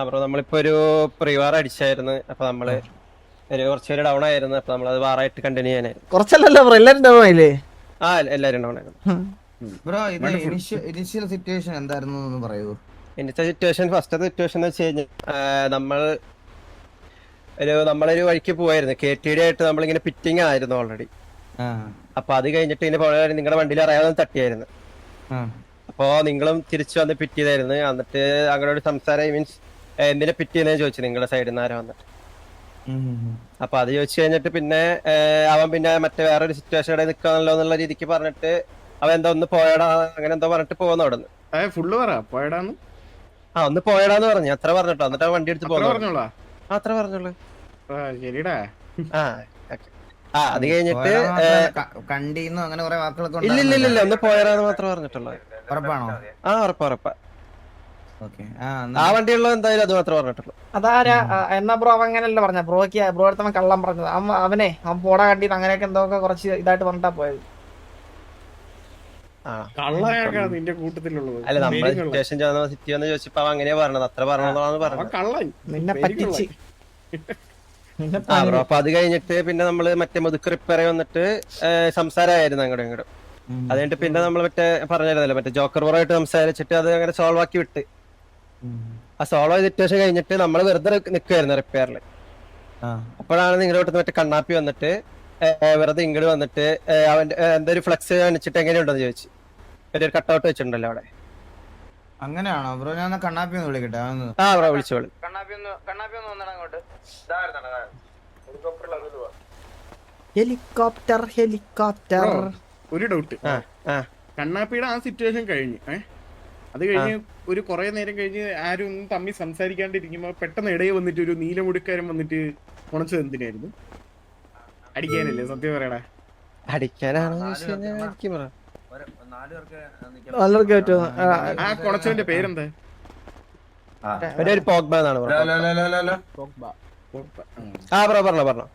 Bro നമ്മളിപ്പോ ഒരു പ്രീവാർ അടിച്ചായിരുന്നു. അപ്പൊ നമ്മള് കുറച്ചുപേര് ഡൗൺ ആയിരുന്നു. അപ്പൊ നമ്മളത് വാറായിട്ട് കണ്ടിന്യൂ ചെയ്യാനായിരുന്നു. കുറച്ചല്ലല്ലോ ബ്രോ, എല്ലാരും ഡൗൺ ആയില്ലേ? എല്ലാരും ഡൗൺ ആയിരുന്നു. ബ്രോ ഇത് ഇനിഷ്യൽ സിറ്റുവേഷൻ എന്തായിരുന്നു എന്ന് പറയൂ. ഇന്നത്തെ സിറ്റുവേഷൻ, ഫസ്റ്റത്തെ സിറ്റുവേഷൻ എന്ന് വെച്ച് കഴിഞ്ഞാൽ നമ്മളൊരു വഴിക്ക് പോയായിരുന്നു. KTD ആയിട്ട് നമ്മളിങ്ങനെ പിറ്റിങ് ആയിരുന്നു ഓൾറെഡി. അപ്പൊ അത് കഴിഞ്ഞിട്ട് നിങ്ങളുടെ വണ്ടിയിൽ അറിയാതെ തട്ടിയായിരുന്നു. അപ്പോ നിങ്ങളും തിരിച്ചു വന്ന് പിറ്റ് ചെയ്തായിരുന്നു. എന്നിട്ട് അങ്ങനോട് സംസാരം മീൻസ് എന്തിനെ പിറ്റ് ചെയ്യുന്നതെന്ന് ചോദിച്ചു നിങ്ങളുടെ സൈഡിൽ നിന്ന് ആരോ വന്നിട്ട്. അപ്പൊ അത് ചോദിച്ചു കഴിഞ്ഞിട്ട് പിന്നെ അവൻ പിന്നെ മറ്റേ വേറൊരു സിറ്റുവേഷൻ ഇവിടെ നിൽക്കാണല്ലോ എന്നുള്ള രീതിക്ക് പറഞ്ഞിട്ട് അവൻ എന്തോ ഒന്ന് പോയടാ അങ്ങനെ എന്തോ പറഞ്ഞിട്ട് പോകുന്നു അവിടെ നിന്ന്. ഒന്ന് പോയടാന്ന് പറഞ്ഞു, അത്ര പറഞ്ഞിട്ടോ. എന്നിട്ട് അവൻ വണ്ടി എടുത്ത് പോകുന്നു. അത്ര പറഞ്ഞോളൂ. അത് കഴിഞ്ഞിട്ട് കണ്ടീന്നോ അങ്ങനെ കുറെ വാക്കുകളൊക്കെ ഇല്ലില്ലില്ല, ഒന്ന് പോയടാന്ന് മാത്രമേ പറഞ്ഞിട്ടുള്ളൂ. ഉറപ്പാണോ? ഉറപ്പാ. ആ വണ്ടിയുള്ള എന്തായാലും അത് മാത്രമേ പറഞ്ഞിട്ടുള്ളൂ. അതാരാ എന്നാ ബ്രോ അവൻ അങ്ങനെയല്ല പറഞ്ഞ ബ്രോ അടുത്തവൻ കള്ളം പറഞ്ഞത്. അവൻ പോടാ കണ്ടിന്ന് അങ്ങനെയൊക്കെ എന്തൊക്കെ കുറച്ച് ഇതായിട്ട് പറഞ്ഞിട്ടാ പോയത്. അല്ല നമ്മളെ സിറ്റുവേഷൻ സിറ്റി വന്ന് ചോദിച്ചപ്പോ അവൻ അങ്ങനെയാ പറഞ്ഞത്, അത്ര പറഞ്ഞതാണ് പറഞ്ഞത്. നിന്നെ പറ്റിച്ച് ബ്രോ അപ്പൊ അത് കഴിഞ്ഞിട്ട് പിന്നെ നമ്മള് മറ്റേ മുതുക്ക് റിപ്പയർ വന്നിട്ട് സംസാരമായിരുന്നു അങ്ങോട്ടും ഇങ്ങോട്ടും. അത് കഴിഞ്ഞിട്ട് പിന്നെ നമ്മൾ മറ്റേ പറഞ്ഞിരുന്നല്ലോ മറ്റേ ജോക്കർ ബ്രോയായിട്ട് സംസാരിച്ചിട്ട് അത് അങ്ങനെ സോൾവ് ആക്കി വിട്ട്. ആ സോൾവ് ആയ സിറ്റുവേഷൻ കഴിഞ്ഞിട്ട് നമ്മൾ വെറുതെ നിൽക്കുമായിരുന്നു റിപ്പയറിൽ. അപ്പോഴാണ് നിങ്ങളുടെ അടുത്ത് മറ്റേ കണ്ണാപ്പി വന്നിട്ട് വെറുതെ ഇങ്ങോട്ട് വന്നിട്ട് അവന്റെ എന്തൊരു ഫ്ലെക്സ് കാണിച്ചിട്ട് എങ്ങനെയുണ്ടെന്ന് ചോദിച്ചു. ഒരു കട്ടൗട്ട് വെച്ചിട്ടുണ്ടല്ലോ അവിടെ. അങ്ങനെയാണോ ബ്രോ? ഞാൻ കണ്ണാപ്പി ഒന്ന് വിളിക്കട്ടെ. ബ്രോ വിളിച്ചോളൂ. ഹെലികോപ്റ്റർ ഒരു ഡൗട്ട്. കണ്ണാപ്പിയുടെ ആ സിറ്റുവേഷൻ കഴിഞ്ഞു. അത് കഴിഞ്ഞ് ഒരു കുറെ നേരം കഴിഞ്ഞ് ആരും ഒന്നും തമ്മിൽ സംസാരിക്കാണ്ടിരിക്കുമ്പോ പെട്ടെന്ന് ഇടയിൽ വന്നിട്ട് ഒരു നീലമുടുക്കാരൻ വന്നിട്ട് ഉണച്ചത് എന്തിനായിരുന്നു? അടിക്കാനല്ലേ? സത്യം പറയടാ. അടിക്കാനാണോ? നല്ലവർക്ക് പറ്റുമോ? ആ കുണച്ചവന്റെ പേരെന്താ? പോഗ്ബ എന്നാണ് ബ്രോ. പറഞ്ഞോ.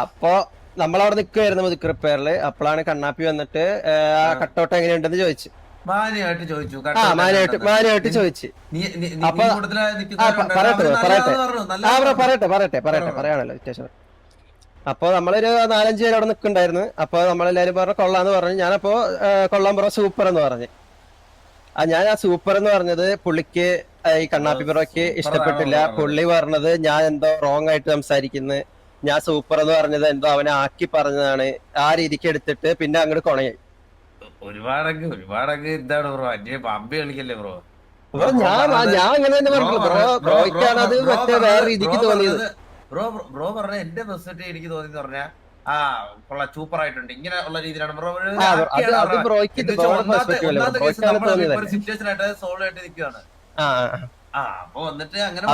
അപ്പൊ നമ്മളവിടെ നിക്കുവായിരുന്നു മുതുക്ക് റിപ്പയറില്. അപ്പോഴാണ് കണ്ണാപ്പി വന്നിട്ട് ആ കട്ടൗട്ട് എങ്ങനെയുണ്ടെന്ന് ചോദിച്ചു. മാന്യമായിട്ട് ചോദിച്ചു. അപ്പൊ പറയാണല്ലോ സിറ്റുവേഷൻ. അപ്പൊ നമ്മളൊരു 4-5 പേര് അവിടെ നിൽക്കുന്നുണ്ടായിരുന്നു. അപ്പൊ നമ്മളെല്ലാരും പറഞ്ഞു കൊള്ളാന്ന് പറഞ്ഞു. ഞാനപ്പോ കൊള്ളാൻ ബ്രോ സൂപ്പർ എന്ന് പറഞ്ഞു. ഞാൻ ആ സൂപ്പർ എന്ന് പറഞ്ഞത് പുള്ളിക്ക് ഈ കണ്ണാപ്പി ബ്രോയ്ക്ക് ഇഷ്ടപ്പെട്ടില്ല. പുള്ളി പറഞ്ഞത് ഞാൻ എന്തോ റോങ് ആയിട്ട് സംസാരിക്കുന്നു, ഞാൻ സൂപ്പർ എന്ന് പറഞ്ഞത് എന്തോ അവനെ ആക്കി പറഞ്ഞതാണ്. ആ രീതിക്ക് എടുത്തിട്ട് പിന്നെ അങ്ങോട്ട് കൊണയായി. ഒരുപാടൊക്കെ എന്താണ് ബ്രോ പമ്പി കളിക്കല്ലേ ബ്രോ? ഞാൻ അങ്ങനെ തന്നെ പറഞ്ഞു. ബ്രോയ്ക്കാണ് അത് മറ്റേ വേറെ രീതിക്ക് തോന്നിയത്. ബ്രോ പറഞ്ഞ എന്റെ പെർസ്പെക്റ്റീവ് എനിക്ക് തോന്നി പറഞ്ഞാ കൊള്ള സൂപ്പർ ആയിട്ടുണ്ട് ഇങ്ങനെ ഉള്ള രീതിയിലാണ് ബ്രോ. സിറ്റുവേഷൻ ആയിട്ട് സോൾവ് ആയിട്ട് നിൽക്കുകയാണ്. അപ്പൊ വന്നിട്ട് അങ്ങനെ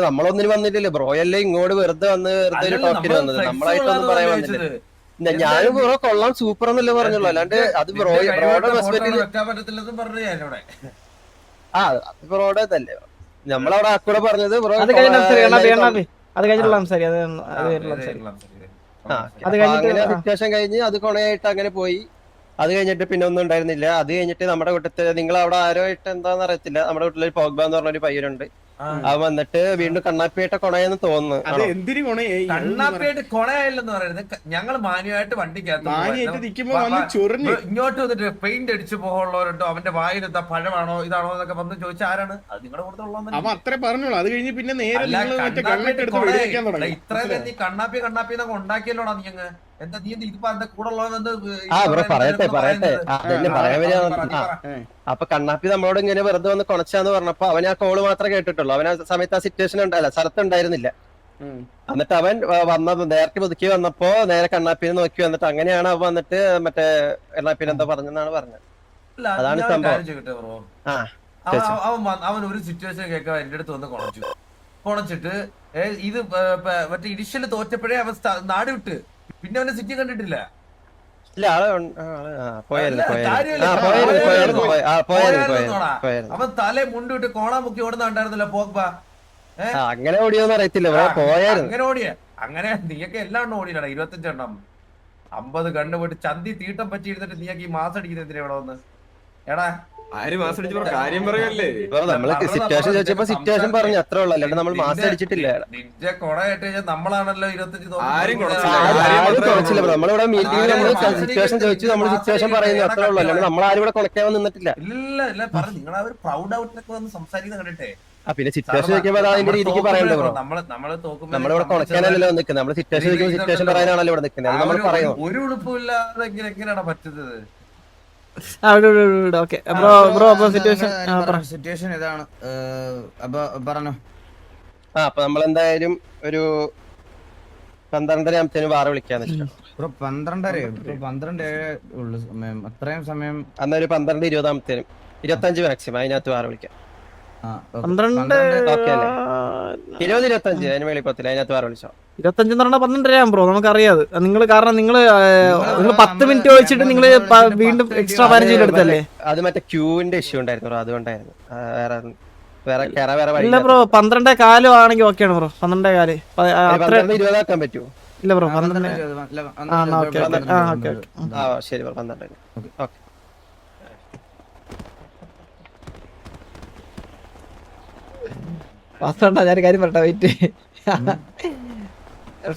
നമ്മളൊന്നിനും വന്നിട്ടില്ലേ. ബ്രോയല്ലേ ഇങ്ങോട്ട് വെറുതെ വന്ന് വെറുതെ ഒരു ടോക്കിന് വന്നത്. നമ്മളായിട്ടൊന്നും പറയാൻ വന്നില്ല. ഞാനും ബ്രോ കൊള്ളാം സൂപ്പർ എന്നല്ലേ പറഞ്ഞുള്ളൂ. അല്ലാണ്ട് അത് ബ്രോയുടെ പെർസ്പെക്റ്റീവ് വെക്കാൻ പറ്റത്തില്ലെന്നും പറഞ്ഞു ഞാനിവിടെ. അത് ബ്രോയുടെ തന്നെ. നമ്മളവിടെ ആക്കൂടെ പറഞ്ഞത് ബ്രോ അത് കഴിഞ്ഞിട്ടുള്ള സിറ്റുവേഷൻ കഴിഞ്ഞ് അത് കൊണയായിട്ട് അങ്ങനെ പോയി. അത് കഴിഞ്ഞിട്ട് പിന്നെ ഒന്നും ഉണ്ടായിരുന്നില്ല. അത് കഴിഞ്ഞിട്ട് നമ്മുടെ വീട്ടിൽ നിങ്ങൾ അവിടെ ആരോ ആയിട്ട് എന്താന്ന് അറിയത്തില്ല, നമ്മുടെ വീട്ടിലൊരു പോഗ്ബ എന്ന് പറഞ്ഞൊരു പയ്യനുണ്ട്. അത് വന്നിട്ട് വീണ്ടും കണ്ണാപ്പിയായിട്ട് കൊണയെന്ന് തോന്നുന്നു. കണ്ണാപ്പിയായിട്ട് കൊണയായില്ലെന്ന് പറയുന്നത് ഞങ്ങൾ മാന്യമായിട്ട് വണ്ടിക്കകത്ത് ഇങ്ങോട്ട് വന്നിട്ട് പെയിന്റ് അടിച്ചു പോകുള്ളവരുണ്ടോ, അവന്റെ വായിൽ എന്താ പഴമാണോ ഇതാണോ എന്നൊക്കെ വന്ന് ചോദിച്ചാൽ ആരാണ് അത്? നിങ്ങളുടെ കൂടെ ഇത്രയും നീ കണ്ണാപ്പി എന്നൊക്കെ ഉണ്ടാക്കിയല്ലോടാ നീ അങ്ങ്. എന്താ നീ ഇതിപ്പോ എന്റെ കൂടെ ഉള്ളവരെന്ത് പറയട്ടെ അതെന്നെ പറയാൻ വരിക. അപ്പൊ കണ്ണാപ്പി നമ്മളോട് ഇങ്ങനെ വെറുതെ വന്ന് കൊണച്ചാന്ന് പറഞ്ഞപ്പോ അവൻ ആ കോള് മാത്രമേ കേട്ടിട്ടുള്ളൂ. അവൻ ആ സമയത്ത് ആ സിറ്റുവേഷൻ ഉണ്ടല്ല, സ്ഥലത്തുണ്ടായിരുന്നില്ല. എന്നിട്ട് അവൻ വന്നത് നേരത്തെ പുതുക്കി വന്നപ്പോ നേരെ കണ്ണാപ്പിനെ നോക്കി വന്നിട്ട് അങ്ങനെയാണ് അവൻ വന്നിട്ട് മറ്റേ കണ്ണാപ്പിനെ എന്താ പറഞ്ഞെന്നാണ് പറഞ്ഞത്. അതാണ് സംഭവം. അവൻ ഒരു സിറ്റുവേഷൻ കേൾക്കാൻ എന്റെ അടുത്ത് വന്ന് കൊണച്ചിട്ട് ഇത് മറ്റേ ഇനിഷ്യല് തോറ്റപ്പോഴേ അവൻ നാട് വിട്ട് പിന്നെ അവനെ സിറ്റി കണ്ടിട്ടില്ല. അവൻ തലേ മുണ്ടിട്ട് കോണ മുക്കി ഓടുന്നുണ്ടായിരുന്നല്ലോ പോഗ്ബ. അങ്ങനെ ഓടിയോന്ന് അറിയത്തില്ല. അങ്ങനെ ഓടിയ അങ്ങനെ നീയൊക്കെ എല്ലാം എണ്ണം ഓടിയില്ലടാ. 25 എണ്ണം 50 കണ്ണു പോയിട്ട് ചന്തി തീട്ടം പറ്റിയിരുന്നിട്ട് നീയൊക്കെ ഈ മാസം അടിക്കുന്ന എന്തിനാ ഇവിടെ വന്ന്? എടാ ആര് മാസം അടിച്ച് പറഞ്ഞ കാര്യം പറയല്ലേ? നമ്മള് സിറ്റുവേഷൻ ചോദിച്ചപ്പോ സിറ്റുവേഷൻ പറഞ്ഞു അത്രേ ഉള്ളൂ, അല്ലാണ്ട് നമ്മൾ മാസം അടിച്ചിട്ടില്ല. നിന്റെ കൊട കേട്ട് കഴിഞ്ഞാൽ നമ്മളാണല്ലോ 25 ആരും കുറച്ചില്ല. നമ്മളിവിടെ മീറ്റിംഗിൽ നമ്മള് സിറ്റുവേഷൻ ചോദിച്ചു, നമ്മൾ സിറ്റുവേഷൻ പറയുന്നു അത്രേ ഉള്ളൂ, അല്ലാണ്ട് നമ്മളാരും ഇവിടെ കൊണക്കാൻ നിന്നിട്ടില്ല. ഇല്ല ഇല്ല പറഞ്ഞു നിങ്ങൾ അവർ പ്രൗഡ് ഔട്ടിലൊക്കെ വന്ന് സംസാരിക്കുന്ന കണ്ടിട്ടേ. പിന്നെ സിറ്റുവേഷൻ ചോദിക്കുമ്പോൾ അതിന്റെ രീതിക്ക് പറയണ്ടേ ബ്രോ. നമ്മളിവിടെ കൊണക്കാനല്ലോ നിൽക്കുന്നത്, നമ്മള് സിറ്റുവേഷൻ ചോദിക്കുമ്പോൾ സിറ്റുവേഷൻ പറയാനാണല്ലോ ഇവിടെ നിൽക്കുന്നത്. അത് നമ്മൾ പറയുന്നു. ഒരു ഉളുപ്പില്ലാതെ എങ്ങനെയാണ് പറ്റുന്നത്? സിറ്റുവേഷൻ ഇതാണ്. അപ്പൊ പറഞ്ഞോ. അപ്പൊ നമ്മളെന്തായാലും ഒരു 12:30 വാറ വിളിക്കാന്ന് വെച്ചു. 12:30 ഉള്ളു സമയം, അത്രയും സമയം. അന്നൊരു 12:20 25 മാക്സിമം അതിനകത്ത് വാറ വിളിക്കാം. 20-25 അതിന് മേളിൽ പത്തില്ല, അതിനകത്ത് വാറ വിളിച്ചോ. 25 എന്ന് പറഞ്ഞാൽ 12:30 ബ്രോ, നമുക്കറിയാത്. നിങ്ങൾ കാരണം നിങ്ങൾ 10 മിനിറ്റ് ചോദിച്ചിട്ട് നിങ്ങൾ വീണ്ടും എക്സ്ട്രാ 15 മിനിറ്റ് എടുത്തല്ലേ. അത് മറ്റേ ക്യൂവിന്റെ ഇഷ്യൂ ഉണ്ടായിരുന്നു, അതുകൊണ്ടായിരുന്നു. വേറെ ഇല്ല ബ്രോ, 12:15 ആണെങ്കിൽ ഓക്കെയാണ് ബ്രോ. 12:15 20 പറ്റുമോ? ഇല്ല ബ്രോ, 12. ശരി ബ്രോ, 12. ഓക്കെ. വാസ്തവണ്ട ഞാൻ കാര്യം പറയട്ടെ, വെയിറ്റ്.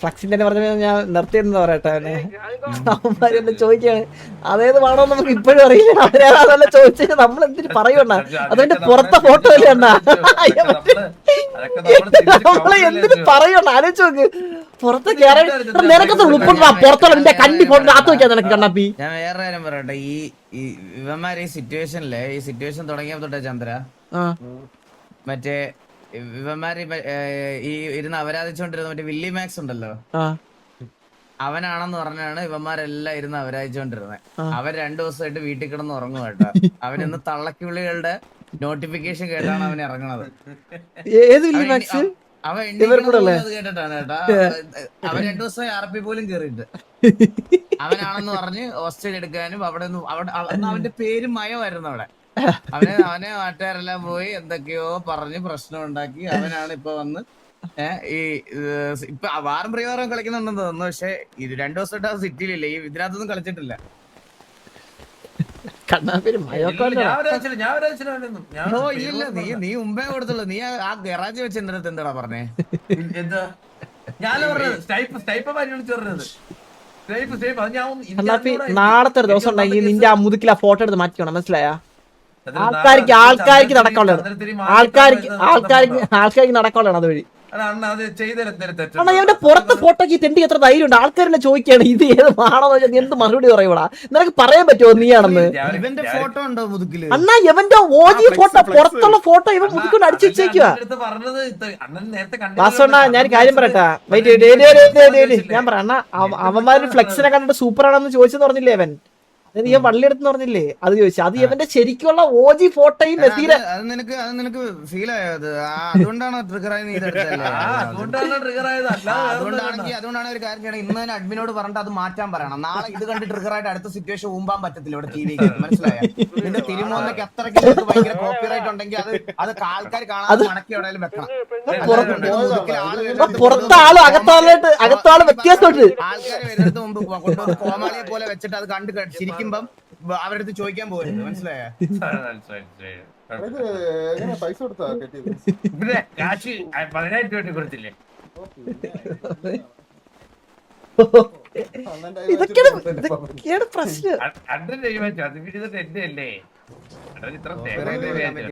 ഫ്ലക്സിന്റെ പറഞ്ഞ ഞാൻ നിർത്തിയെന്ന് പറയട്ടെ. അവന്മാര് എന്നെ ചോദിക്കാണ് അതേത് വേണോ നമുക്ക് ഇപ്പോഴും അറിയില്ല. അവരേതാണെല്ലാം ചോദിച്ചാൽ നമ്മൾ എന്തിനു പറയണ്ട, അതിന്റെ പുറത്തെ ഫോട്ടോ അല്ലേ അണ്ണാ. നമ്മളെ എന്തിനു പറയണ്ട, ആലോചിച്ച് നോക്ക്. പുറത്ത് കയറി നിനക്കത്ത് ഉൾപ്പെടാ, പുറത്തുള്ള നിന്റെ കണ്ടി ഫോട്ടോ ആത്ത് വെക്കാൻ നിനക്ക് കണ്ണാപ്പി. ഞാൻ വേറെ കാര്യം പറയട്ടെ, ഈ ഇവന്മാര് ഈ സിറ്റുവേഷൻ തുടങ്ങിയപ്പോ തൊട്ടേ ചന്ദ്ര മറ്റേ ഇവന്മാര് ഈ ഇരുന്ന് അപരാധിച്ചോണ്ടിരുന്ന മറ്റേ വില്ലി മാക്സ് ഉണ്ടല്ലോ, അവനാണെന്ന് പറഞ്ഞാണ് ഇവന്മാരെല്ലാം ഇരുന്ന് അപരാധിച്ചോണ്ടിരുന്നത്. അവൻ 2 ദിവസമായിട്ട് വീട്ടിൽ കിടന്ന് ഉറങ്ങും കേട്ടോ. അവനിന്ന് തള്ളക്കിളികളുടെ നോട്ടിഫിക്കേഷൻ കേട്ടാണ് അവൻ ഇറങ്ങണത്. അവൻ കേട്ടിട്ടാണ് കേട്ടാ. അവൻ 2 ദിവസം RP പോലും കേറിയിട്ട് അവനാണെന്ന് പറഞ്ഞ് ഹോസ്റ്റൽ എടുക്കാനും അവിടെ അവന്റെ പേര് മയമായിരുന്നു അവിടെ. അവനെ നാട്ടുകാരെല്ലാം പോയി എന്തൊക്കെയോ പറഞ്ഞ് പ്രശ്നം ഉണ്ടാക്കി. അവനാണ് ഇപ്പൊ വന്ന് ഇപ്പൊ വാരം പ്രകാരം കളിക്കുന്നുണ്ടെന്ന് തോന്നുന്നു. പക്ഷെ ഇത് 2 ദിവസമായിട്ട് ആ സിറ്റിയിലില്ല, ഈ ഇതിനകത്തൊന്നും കളിച്ചിട്ടില്ല. നീ മുമ്പേ കൊടുത്തുള്ളൂ. നീ ആ ഗറാജ് വെച്ച് എന്റെ അടുത്ത് എന്താടാ പറഞ്ഞേ? നാളത്തെ ഒരു ദിവസം ഉണ്ടെങ്കിൽ നിന്റെ ആ മുതുക്കിൽ ആ ഫോട്ടോ എടുത്ത് മാറ്റിക്കണം, മനസ്സിലായാ? ആൾക്കാർക്ക് നടക്കാനുള്ളതാണ്, ആൾക്കാർക്ക് നടക്കാനുള്ളതാണ് അതുവഴി. എന്റെ പുറത്തെ ഫോട്ടോക്ക് തെണ്ടി എത്ര ധൈര്യം ഉണ്ട്. ആൾക്കാരെല്ലാം ചോദിക്കാണ് ഇത് ഏത് ആണെന്ന് വെച്ചാൽ എന്ത് മറുപടി പറയൂടാ? നിനക്ക് പറയാൻ പറ്റുമോ നീയാണെന്ന്? ഇവന്റെ ഫോട്ടോ ഉണ്ടോ മുതുക്കില്? അണ്ണാ ഇവന്റെ OG ഫോട്ടോ, പുറത്തുള്ള ഫോട്ടോ ഇവൻ മുതുക്കൊണ്ട് അടിച്ചു വെച്ചേക്കുക. വാസണ്ണ ഞാൻ കാര്യം പറയട്ടാ, ഞാൻ പറ അണ്ണാ, അവന്മാര് ഫ്ലെക്സിനെ കണ്ടിട്ട് സൂപ്പർ ആണെന്ന് ചോദിച്ചെന്ന് പറഞ്ഞില്ലേ അവൻ? അത് ഞാൻ വള്ളിയെടുത്ത് പറഞ്ഞില്ലേ, അത് ചോദിച്ചു. അത് ഇവന്റെ ശരിക്കുള്ള OG ഫോട്ടോയും അത് നിനക്ക് ഫീൽ ആയത് അതുകൊണ്ടാണ് ട്രിഗറായി നീ അതുകൊണ്ടാണ് ഒരു കാര്യം ചെയ്യണം. ഇന്ന് തന്നെ അഡ്മിനോട് പറഞ്ഞിട്ട് അത് മാറ്റാൻ പറയണം. നാളെ ഇത് കണ്ട് ട്രിഗറായിട്ട് അടുത്ത സിറ്റുവേഷൻ ഊമ്പാൻ പറ്റത്തില്ല ഇവിടെ TV. മനസ്സിലായ? നിന്റെ തിരുമോന്നൊക്കെ അത്രയ്ക്ക് ഭയങ്കര കോപ്പിറൈറ്റ് ഉണ്ടെങ്കിൽ അത് ആൾക്കാർ കാണാതെ മടക്കി എവിടെയും വെക്കണം. പുറത്താളും അകത്താളും വ്യത്യാസമുണ്ട്. ആൾക്കാർ വരുന്നത് മുമ്പ് കൊണ്ടുവന്ന് കോമാളിയെ പോലെ വെച്ചിട്ട് അത് കണ്ട് ശരിക്കും അവരുടെ അടുത്ത് ചോദിക്കാൻ പോകരുത്. മനസ്സിലായോ? പൈസ കൊടുത്താ കാശ് 10,000 രൂപ കൊടുത്തില്ലേ? ഇതൊക്കെയാണ് പ്രശ്നം. 100 രൂപ എന്റെ അല്ലേ? ഇത്ര